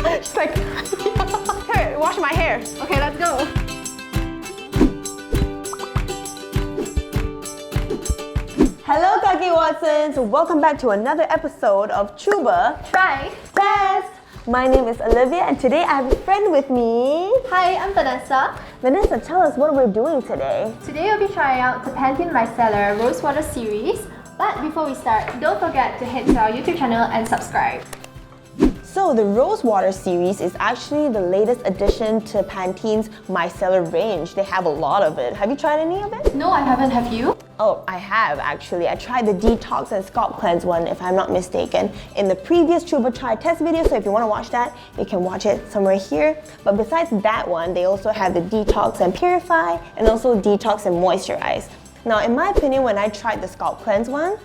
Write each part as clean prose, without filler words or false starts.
She's like, here, wash my hair. Okay, let's go. Hello, Kaki Watsons. Welcome back to another episode of Cuba Try. Test. My name is Olivia, and today I have a friend with me. Hi, I'm Vanessa. Vanessa, tell us what we're doing today. Today we'll be trying out the Pantene Micellar Rose Water series. But before we start, don't forget to head to our YouTube channel and subscribe. So the Rose Water series is actually the latest addition to Pantene's Micellar range. They have a lot of it. Have you tried any of it? No, I haven't. Have you? Oh, I have actually. I tried the Detox and Scalp Cleanse one, if I'm not mistaken, in the previous Cuba Try test video. So if you want to watch that, you can watch it somewhere here. But besides that one, they also have the Detox and Purify and also Detox and Moisturize. Now, in my opinion, when I tried the Scalp Cleanse one,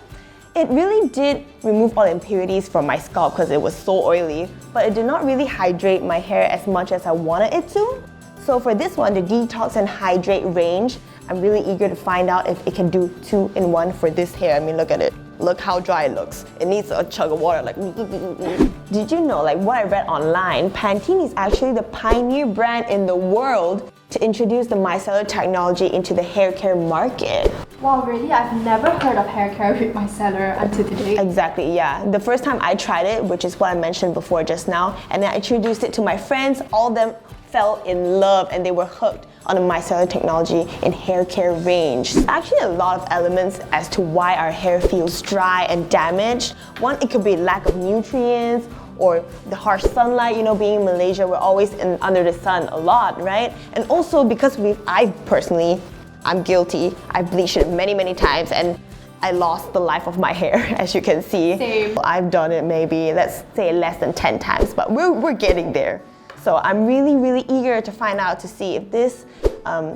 it really did remove all the impurities from my scalp because it was so oily, but it did not really hydrate my hair as much as I wanted it to. So for this one, the Detox and Hydrate range, I'm really eager to find out if it can do 2-in-1 for this hair. I mean, look at it. Look how dry it looks. It needs a chug of water, like. Did you know, like what I read online, Pantene is actually the pioneer brand in the world to introduce the micellar technology into the hair care market. Wow, really? I've never heard of hair care with micellar until today. Exactly, yeah. The first time I tried it, which is what I mentioned before just now, and then I introduced it to my friends, all of them fell in love and they were hooked on the micellar technology in hair care range. There's actually a lot of elements as to why our hair feels dry and damaged. One, it could be lack of nutrients, or the harsh sunlight, you know, being in Malaysia, we're always under the sun a lot, right? And also because I'm guilty. I bleached it many times and I lost the life of my hair, as you can see. Same. I've done it maybe, let's say less than 10 times, but we're getting there. So I'm really eager to find out to see if this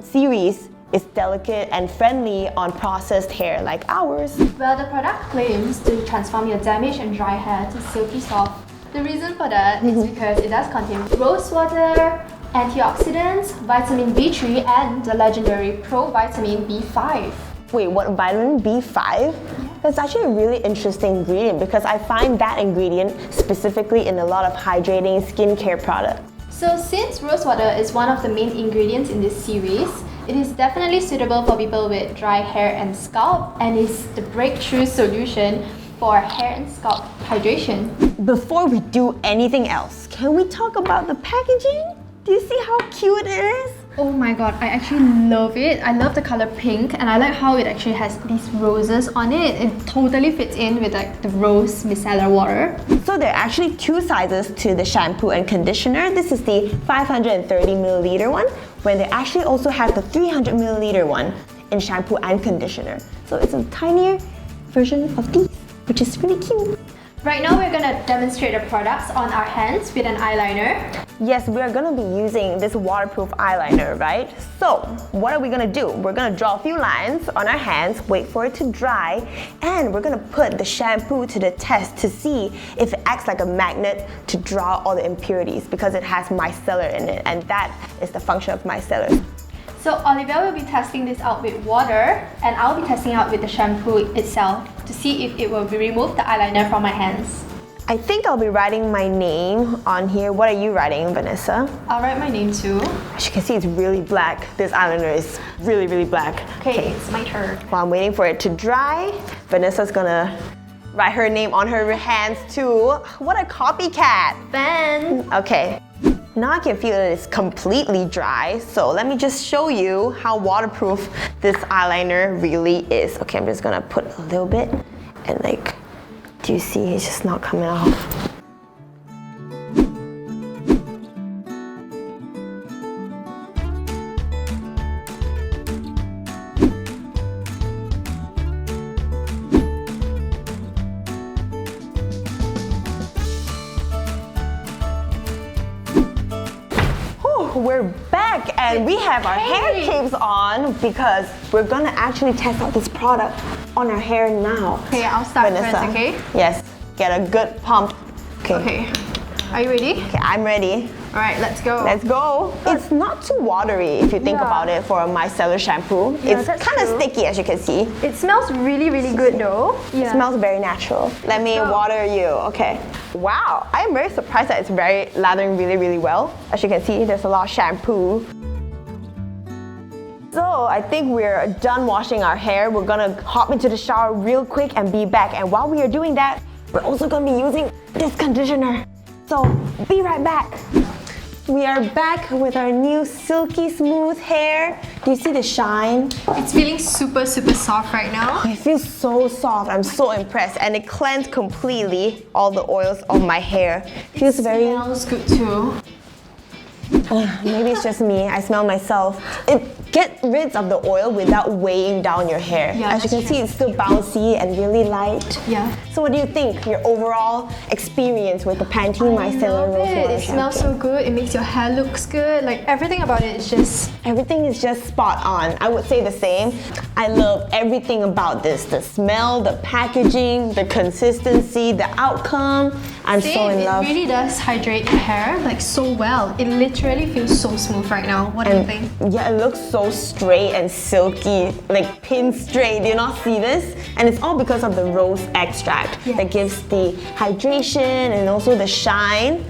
series is delicate and friendly on processed hair like ours. Well, the product claims to transform your damaged and dry hair to silky soft. The reason for that is because it does contain rose water, antioxidants, vitamin B3, and the legendary provitamin B5. Wait, what, vitamin B5? That's actually a really interesting ingredient because I find that ingredient specifically in a lot of hydrating skincare products. So since rose water is one of the main ingredients in this series, it is definitely suitable for people with dry hair and scalp and is the breakthrough solution for hair and scalp hydration. Before we do anything else, can we talk about the packaging? Do you see how cute it is? Oh my god, I actually love it. I love the color pink and I like how it actually has these roses on it. It totally fits in with like the rose micellar water. So there are actually two sizes to the shampoo and conditioner. This is the 530 milliliter one, when they actually also have the 300 milliliter one in shampoo and conditioner. So it's a tinier version of these, which is really cute. Right now we're gonna demonstrate the products on our hands with an eyeliner. Yes, we are gonna be using this waterproof eyeliner, right? So, what are we gonna do? We're gonna draw a few lines on our hands, wait for it to dry, and we're gonna put the shampoo to the test to see if it acts like a magnet to draw all the impurities because it has micellar in it, and that is the function of micellar. So Olivia will be testing this out with water and I'll be testing out with the shampoo itself to see if it will remove the eyeliner from my hands. I think I'll be writing my name on here. What are you writing, Vanessa? I'll write my name too. As you can see, it's really black. This eyeliner is really black. Okay, it's my turn. While I'm waiting for it to dry, Vanessa's gonna write her name on her hands too. What a copycat! Ben! Okay. Now I can feel that it's completely dry, so let me just show you how waterproof this eyeliner really is. Okay, I'm just gonna put a little bit and like, do you see it's just not coming off? We're back and we have our hair capes on because we're gonna actually test out this product on our hair now. Okay, I'll start Vanessa. first, okay? Yes, get a good pump. Okay. Are you ready? Okay, I'm ready. Alright, let's go. Let's go. It's not too watery if you think about it for a micellar shampoo. It's kind of sticky, as you can see. It smells really, really good though. It smells very natural. Let me water you. Okay. Wow, I am very surprised that it's very lathering really, really well. As you can see, there's a lot of shampoo. So I think we're done washing our hair. We're gonna hop into the shower real quick and be back. And while we are doing that, we're also gonna be using this conditioner. So be right back. We are back with our new silky smooth hair. Do you see the shine? It's feeling super, super soft right now. It feels so soft. I'm so impressed. And it cleansed completely all the oils of my hair. Feels very... Smells good too. Maybe it's just me. I smell myself. It gets rid of the oil without weighing down your hair. Yeah, as you can see, it's still bouncy and really light. Yeah. So what do you think? Your overall experience with the Pantene Micellar Rose Water It smells so good. It makes your hair looks good. Like everything about it is just... Everything is just spot on. I would say the same. I love everything about this. The smell, the packaging, the consistency, the outcome. I'm so in love. It really does hydrate your hair like so well. It literally feels so smooth right now. What do you think? Yeah, it looks so straight and silky, like pin straight. Do you not see this? And it's all because of the rose extract that gives the hydration and also the shine.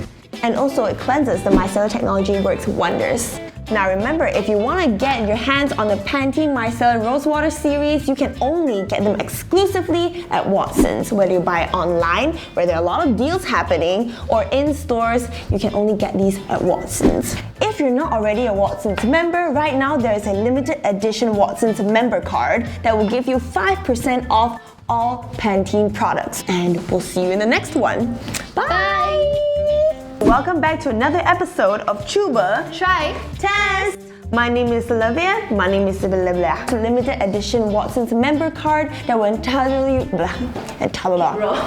And also it cleanses. The micellar technology works wonders. Now remember, if you want to get your hands on the Pantene Micellar Rose Water series, you can only get them exclusively at Watsons. Whether you buy it online, where there are a lot of deals happening, or in stores, you can only get these at Watsons. If you're not already a Watsons member, right now there is a limited edition Watsons member card that will give you 5% off all Pantene products. And we'll see you in the next one. Bye! Welcome back to another episode of Cuba Try Test! My name is Olivia. My name is Olivia. Limited edition Watsons member card that will entirely